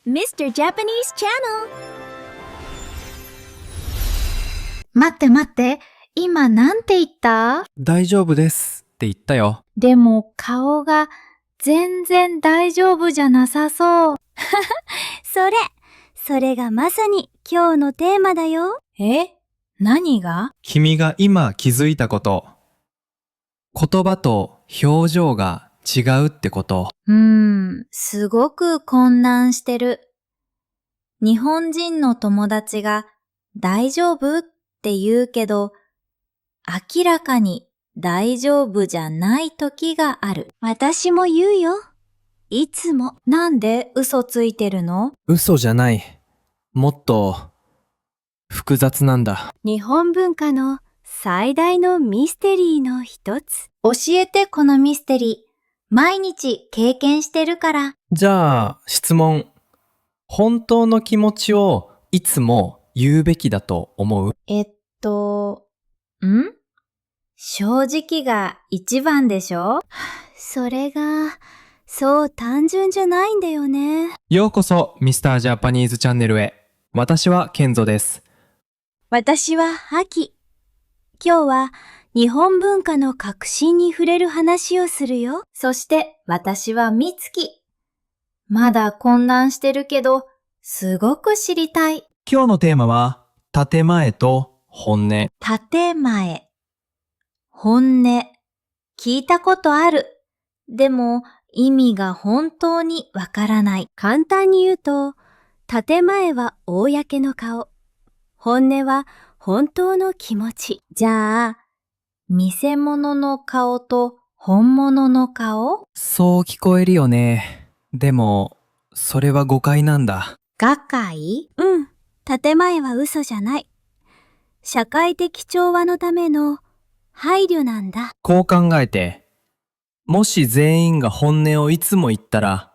Mr. Japanese Channel。 待って待って、今なんて言った？大丈夫ですって言ったよ。でも顔が全然大丈夫じゃなさそう。それがまさに今日のテーマだよ。何が？君が今気づいたこと。言葉と表情が違うってこと。すごく混乱してる。日本人の友達が大丈夫って言うけど、明らかに大丈夫じゃない時がある。私も言うよ。いつも。なんで嘘ついてるの？嘘じゃない。もっと複雑なんだ。日本文化の最大のミステリーの一つ。教えてこのミステリー。毎日経験してるから。じゃあ質問。本当の気持ちをいつも言うべきだと思う？正直が一番でしょ？それが、そう単純じゃないんだよね。ようこそミスタージャパニーズチャンネルへ。私はケンゾです。私はアキ。今日は日本文化の核心に触れる話をするよ。そして私はみつき。まだ混乱してるけど、すごく知りたい。今日のテーマは建前と本音。建前。本音。聞いたことある。でも意味が本当にわからない。簡単に言うと、建前は公の顔。本音は本当の気持ち。じゃあ、偽物の顔と本物の顔？そう聞こえるよね。でも、それは誤解なんだ。画解？建前は嘘じゃない。社会的調和のための配慮なんだ。こう考えて、もし全員が本音をいつも言ったら、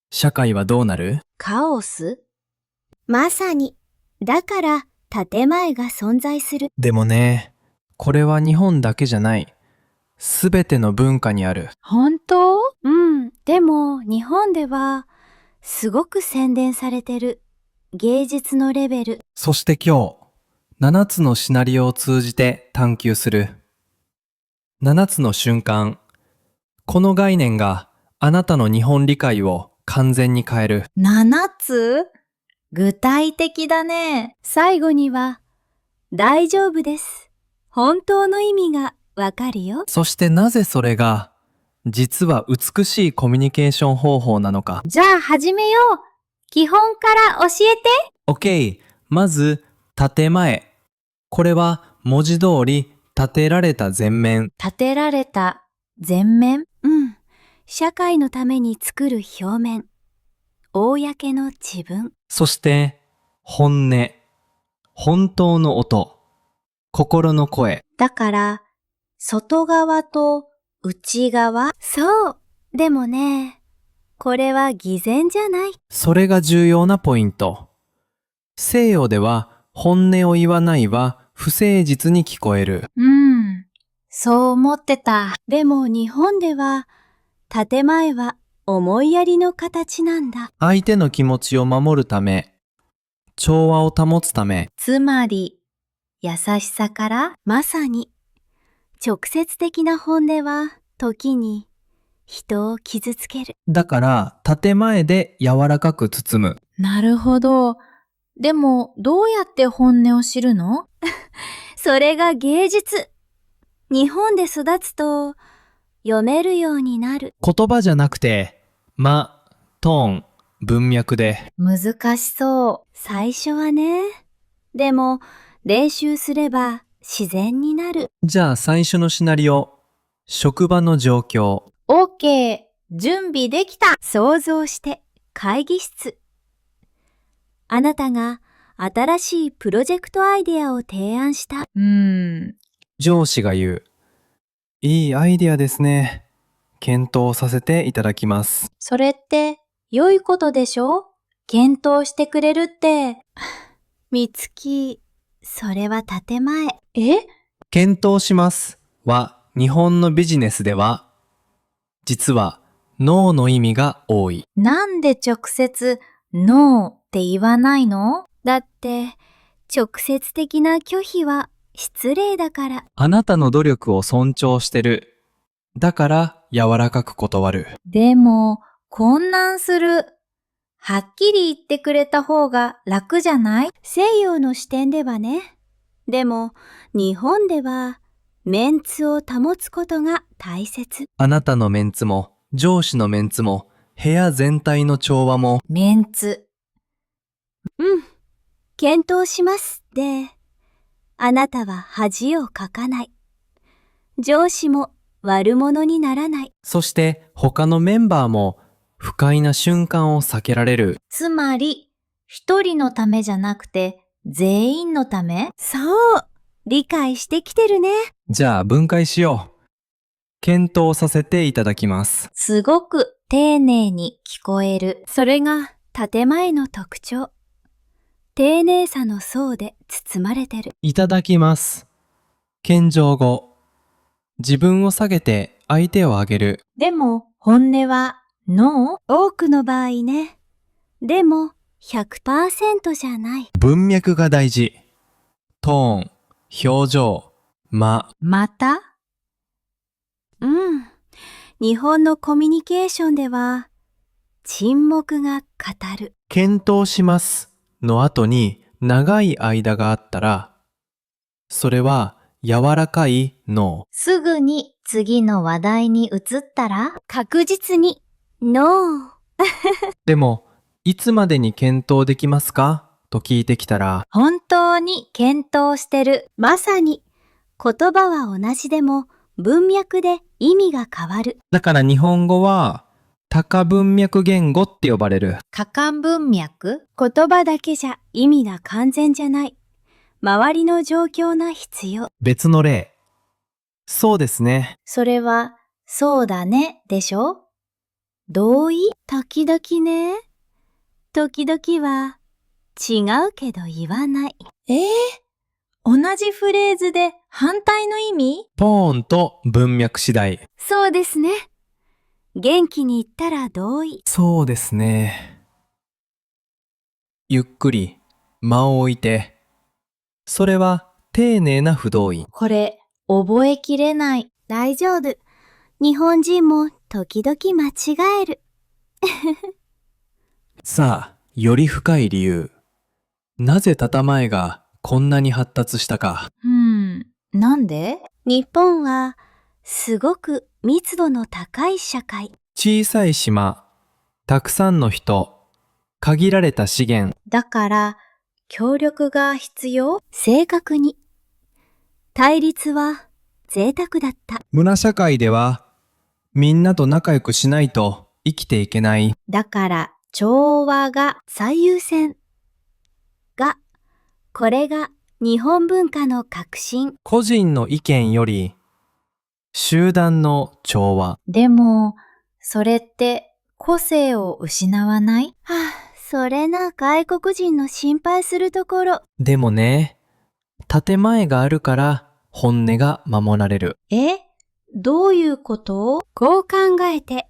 社会はどうなる？カオス？まさに。だから、建前が存在する。でもね、これは日本だけじゃない。すべての文化にある。本当？でも日本ではすごく洗練されてる。芸術のレベル。そして今日、7つのシナリオを通じて探求する。7つの瞬間。この概念があなたの日本理解を完全に変える。7つ？具体的だね。最後には、大丈夫です。本当の意味がわかるよ。そしてなぜそれが、実は美しいコミュニケーション方法なのか。じゃあ始めよう。基本から教えて。OK。まず、建前。これは文字通り建てられた前面。建てられた前面？社会のために作る表面。公の自分。そして、本音。本当の音。心の声。だから、外側と内側？そう。でもね、これは偽善じゃない。それが重要なポイント。西洋では本音を言わないは不誠実に聞こえる。そう思ってた。でも日本では、建前は思いやりの形なんだ。相手の気持ちを守るため、調和を保つため。つまり、優しさから？まさに、直接的な本音は時に人を傷つける。だから建前で柔らかく包む。なるほど。でも、どうやって本音を知るの？それが芸術。日本で育つと読めるようになる。言葉じゃなくて、間、トーン、文脈で。難しそう。最初はね。でも練習すれば自然になる。じゃあ最初のシナリオ。職場の状況。OK。準備できた。想像して会議室。あなたが新しいプロジェクトアイデアを提案した。上司が言う。いいアイデアですね。検討させていただきます。それって良いことでしょ？検討してくれるって。みつき、それは建前。検討しますは日本のビジネスでは実はノーの意味が多い。なんで直接ノーって言わないの？だって、直接的な拒否は失礼だから。あなたの努力を尊重してる。だから柔らかく断る。でも、混乱する。はっきり言ってくれた方が楽じゃない？西洋の視点ではね。でも、日本では、メンツを保つことが大切。あなたのメンツも、上司のメンツも、部屋全体の調和も、メンツ。検討しますで、あなたは恥をかかない。上司も悪者にならない。そして他のメンバーも不快な瞬間を避けられる。つまり、一人のためじゃなくて、全員のため？そう、理解してきてるね。じゃあ分解しよう。検討させていただきます。すごく丁寧に聞こえる。それが建前の特徴。丁寧さの層で包まれてる。いただきます。謙譲語。自分を下げて相手を上げる。でも、本音は、ノー？多くの場合ね。でも、100% じゃない。文脈が大事。トーン、表情、間。また？日本のコミュニケーションでは、沈黙が語る。検討しますの後に長い間があったら、それは柔らかいノすぐに次の話題に移ったら？確実に、ノー。ー。でも、いつまでに検討できますかと聞いてきたら、本当に検討してる。まさに、言葉は同じでも、文脈で意味が変わる。だから日本語は多文文脈言語って呼ばれる。過換文脈？言葉だけじゃ意味が完全じゃない。周りの状況が必要。別の例。そうですね。それは、そうだね、でしょ？同意？時々ね。時々は、違うけど言わない。同じフレーズで反対の意味？ポーンと文脈次第。そうですね。元気に言ったら同意。そうですね。ゆっくり間を置いて。それは丁寧な不動意。これ、覚えきれない。大丈夫。日本人も時々間違える。さあ、より深い理由。なぜ建前がこんなに発達したか。なんで？日本はすごく密度の高い社会。小さい島、たくさんの人、限られた資源。だから、協力が必要？正確に。対立は贅沢だった。村社会では、みんなと仲良くしないと生きていけない。だから、調和が最優先。が、これが日本文化の革新。個人の意見より、集団の調和。でも、それって個性を失わない？それな外国人の心配するところ。でもね、建前があるから本音が守られる。どういうこと？こう考えて、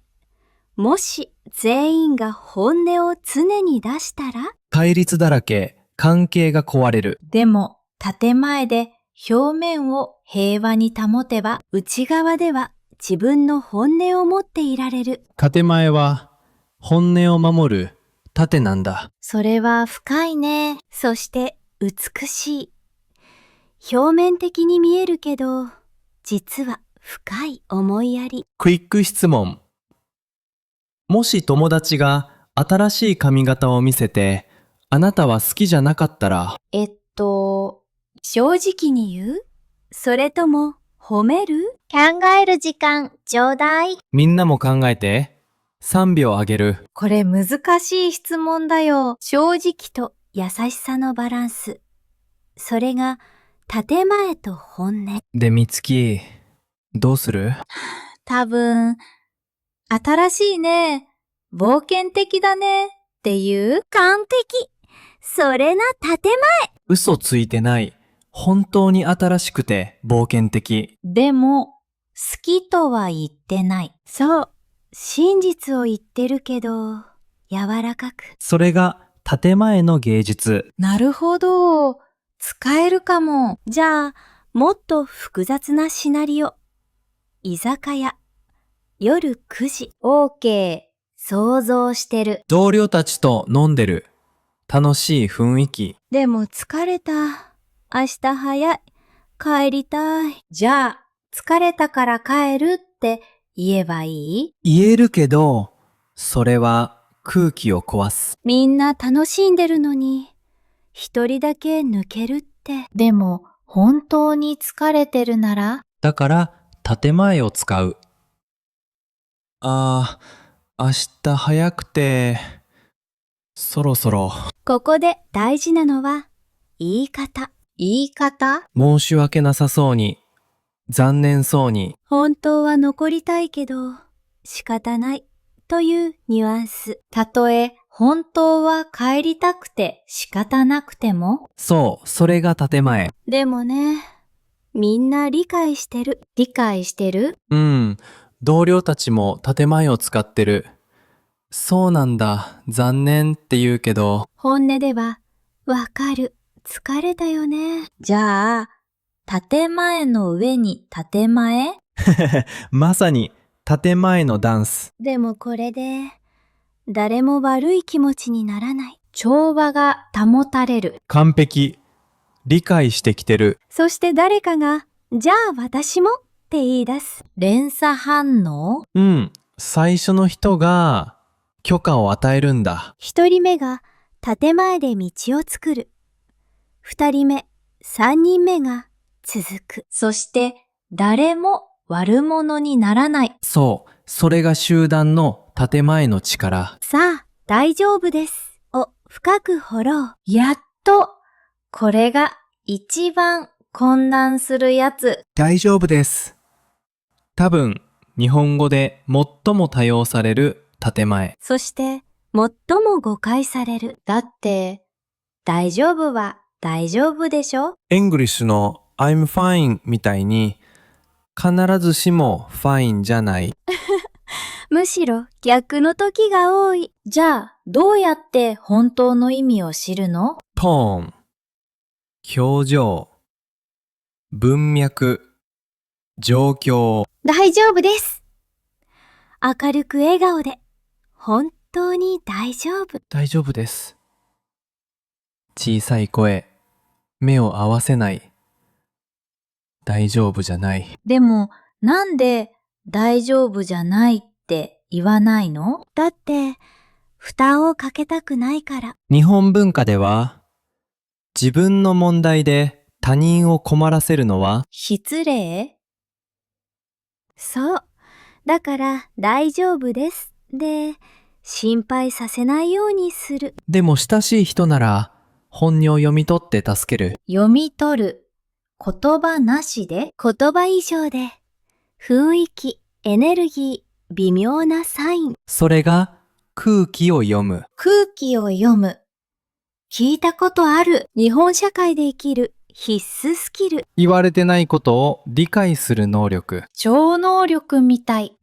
もし全員が本音を常に出したら、対立だらけ、関係が壊れる。でも、建前で表面を平和に保てば、内側では自分の本音を持っていられる。建前は本音を守る盾なんだ。それは深いね。そして美しい。表面的に見えるけど、実は深い思いやり。クイック質問。もし友達が新しい髪型を見せて、あなたは好きじゃなかったら、正直に言う？それとも褒める？考える時間ちょうだい。みんなも考えて。3秒あげる。これ難しい質問だよ。正直と優しさのバランス。それが建前と本音。で、みつき、どうする？多分、新しいね。冒険的だね。っていう？完璧。それな建前。嘘ついてない。本当に新しくて冒険的。でも、好きとは言ってない。そう。真実を言ってるけど、柔らかく。それが建前の芸術。なるほど。使えるかも。じゃあ、もっと複雑なシナリオ。居酒屋。夜9時。OK。想像してる。同僚たちと飲んでる。楽しい雰囲気。でも疲れた。明日早い。帰りたい。じゃあ、疲れたから帰るって言えばいい？言えるけど、それは空気を壊す。みんな楽しんでるのに、一人だけ抜けるって。でも、本当に疲れてるなら？だから建前を使う。ああ、明日早くて、そろそろ。ここで大事なのは、言い方。言い方？申し訳なさそうに、残念そうに。本当は残りたいけど、仕方ないというニュアンス。たとえ、本当は帰りたくて仕方なくても？そう、それが建前。でもね、みんな理解してる。理解してる？うん、同僚たちも建前を使ってる。そうなんだ、残念って言うけど。本音では、わかる。疲れたよね。じゃあ、建前の上に建前？まさに建前のダンス。でもこれで、誰も悪い気持ちにならない。調和が保たれる。完璧。理解してきてる。そして誰かが、じゃあ私もって言い出す。連鎖反応？うん、最初の人が許可を与えるんだ。一人目が建前で道を作る。二人目、三人目が続く。そして誰も悪者にならない。そう、それが集団の建前の力。さあ、大丈夫です。を深く掘ろう。やっと、これが一番混乱するやつ。大丈夫です。多分、日本語で最も多用される建前。そして、最も誤解される。だって、大丈夫は大丈夫でしょ？エングリッシュの I'm fine みたいに、必ずしも fine じゃない。むしろ逆の時が多い。じゃあ、どうやって本当の意味を知るの？トーン、表情、文脈、状況。大丈夫です。明るく笑顔で、本当に大丈夫。大丈夫です。小さい声、目を合わせない。大丈夫じゃない。でも、なんで大丈夫じゃないって言わないの？だって、負担をかけたくないから。日本文化では、自分の問題で他人を困らせるのは、失礼？そう。だから大丈夫です。で、心配させないようにする。でも親しい人なら、本音を読み取って助ける。読み取る。言葉なしで？言葉以上で、雰囲気、エネルギー、微妙なサイン。それが空気を読む。空気を読む。聞いたことある。日本社会で生きる必須スキル。言われてないことを理解する能力。超能力みたい。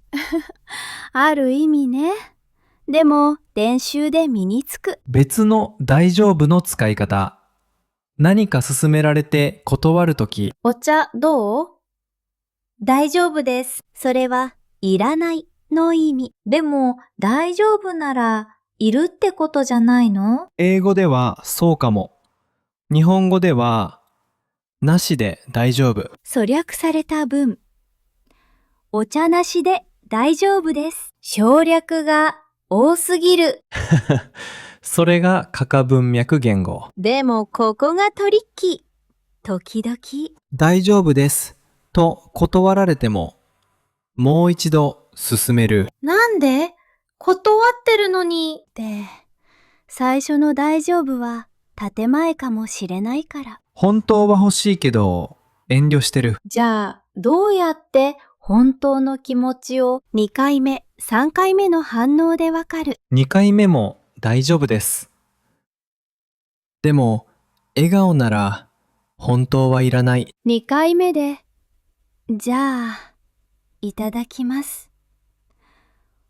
ある意味ね。でも、練習で身につく。別の大丈夫の使い方。何か勧められて断るとき、お茶どう？大丈夫です。それは、いらないの意味。でも、大丈夫なら、いるってことじゃないの？英語ではそうかも。日本語では、なしで大丈夫。粗略された文。お茶なしで大丈夫です。省略が多すぎる。それがカカ文脈言語。でも、ここがトリッキー。時々。大丈夫ですと断られても、もう一度進める。なんで？断ってるのに。で、最初の大丈夫は建前かもしれないから。本当は欲しいけど、遠慮してる。じゃあ、どうやって本当の気持ちを？ 2回目、3回目の反応でわかる。 2回目も大丈夫です。でも、笑顔なら本当はいらない。2回目で、じゃあ、いただきます。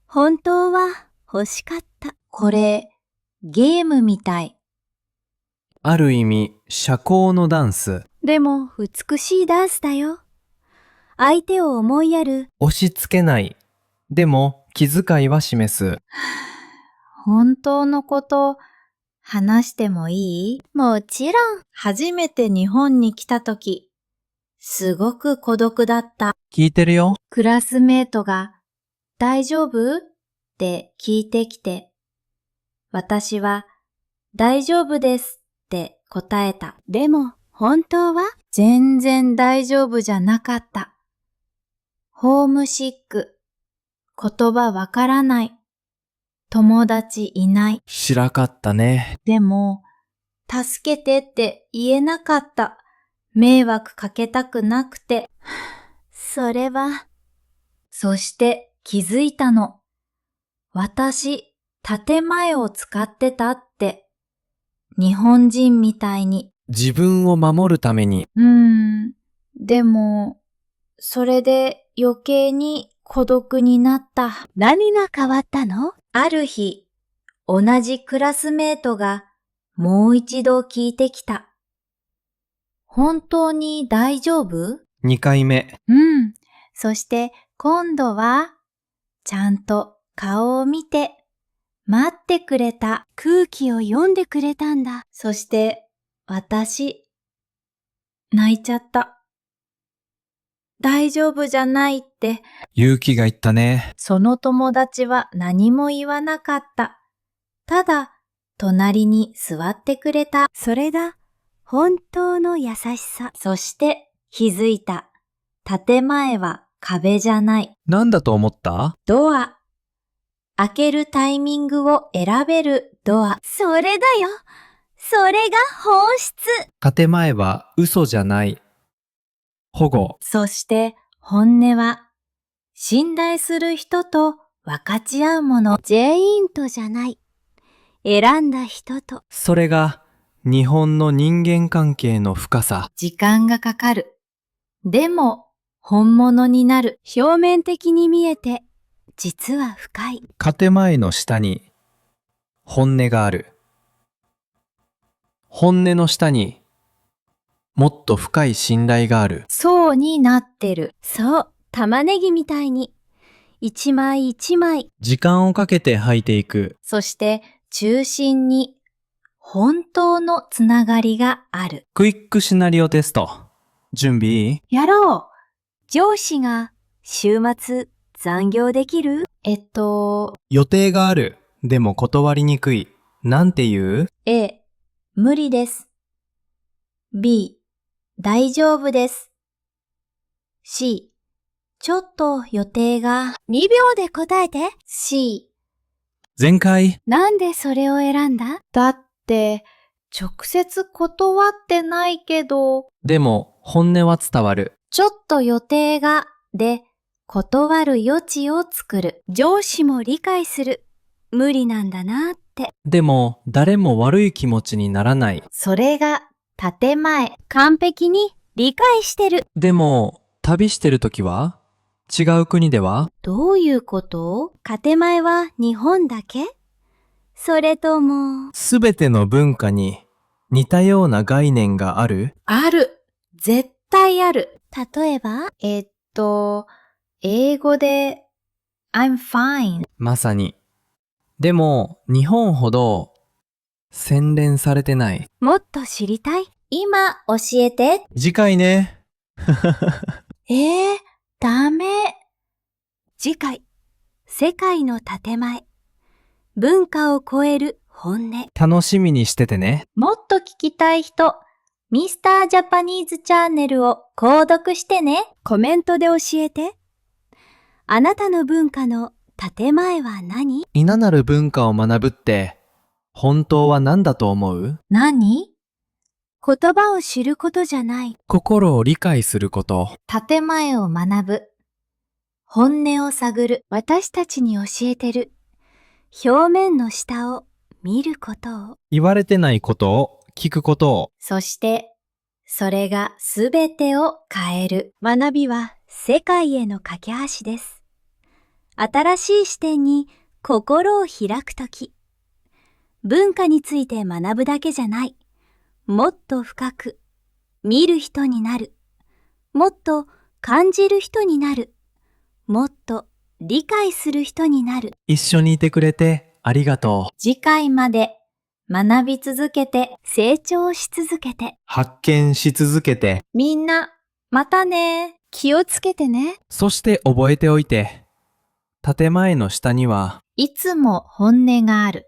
本当は欲しかった。これ、ゲームみたい。ある意味、社交のダンス。でも美しいダンスだよ。相手を思いやる。押し付けない。でも、気遣いは示す。本当のこと話してもいい？もちろん。初めて日本に来たとき、すごく孤独だった。聞いてるよ。クラスメートが大丈夫？って聞いてきて、私は大丈夫ですって答えた。でも本当は？全然大丈夫じゃなかった。ホームシック。言葉わからない。友達いない。白かったね。でも、助けてって言えなかった。迷惑かけたくなくて。それは。そして気づいたの。私、建前を使ってたって。日本人みたいに。自分を守るために。でも、それで余計に孤独になった。何が変わったの？ある日、同じクラスメートがもう一度聞いてきた。本当に大丈夫？2回目。そして今度は、ちゃんと顔を見て、待ってくれた。空気を読んでくれたんだ。そして私、泣いちゃった。大丈夫じゃないって。勇気がいったね。その友達は何も言わなかった。ただ、隣に座ってくれた。それだ。本当の優しさ。そして気づいた。建前は壁じゃない。なんだと思った？ドア。開けるタイミングを選べるドア。それだよ。それが本質。建前は嘘じゃない。保護。そして本音は、信頼する人と分かち合うもの。全員とじゃない。選んだ人と。それが日本の人間関係の深さ。時間がかかる。でも、本物になる。表面的に見えて、実は深い。建前の下に本音がある。本音の下にもっと深い信頼がある。層になってる。そう、玉ねぎみたいに。一枚一枚。時間をかけて履いていく。そして中心に本当のつながりがある。クイックシナリオテスト。準備いい？やろう。上司が週末残業できる？予定がある。でも断りにくい。なんて言う？ A、無理です。B、大丈夫です。C、ちょっと予定が。2秒で答えて。C、全開。なんでそれを選んだ？だって、直接断ってないけど。でも本音は伝わる。ちょっと予定が、で、断る余地を作る。上司も理解する。無理なんだなって。でも誰も悪い気持ちにならない。それが、建前。完璧に理解してる。でも旅してるときは？違う国では？どういうこと？建前は日本だけ？それとも。すべての文化に似たような概念がある？ある。絶対ある。例えば？英語で I'm fine。まさに。でも日本ほど洗練されてない。もっと知りたい？今教えて。次回ね。ダメ。次回、世界の建前。文化を超える本音。楽しみにしててね。もっと聞きたい人、ミスタージャパニーズチャンネルを購読してね。コメントで教えて。あなたの文化の建前は何？いななる文化を学ぶって本当は何だと思う？何？言葉を知ることじゃない。心を理解すること。建前を学ぶ。本音を探る。私たちに教えてる。表面の下を見ることを。言われてないことを聞くことを。そして、それがすべてを変える。学びは世界への架け橋です。新しい視点に心を開くとき、文化について学ぶだけじゃない。もっと深く見る人になる。もっと感じる人になる。もっと理解する人になる。一緒にいてくれてありがとう。次回まで学び続けて、成長し続けて。発見し続けて、みんな、またね。気をつけてね。そして覚えておいて。建前の下にはいつも本音がある。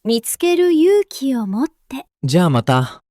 見つける勇気を持って。じゃあまた。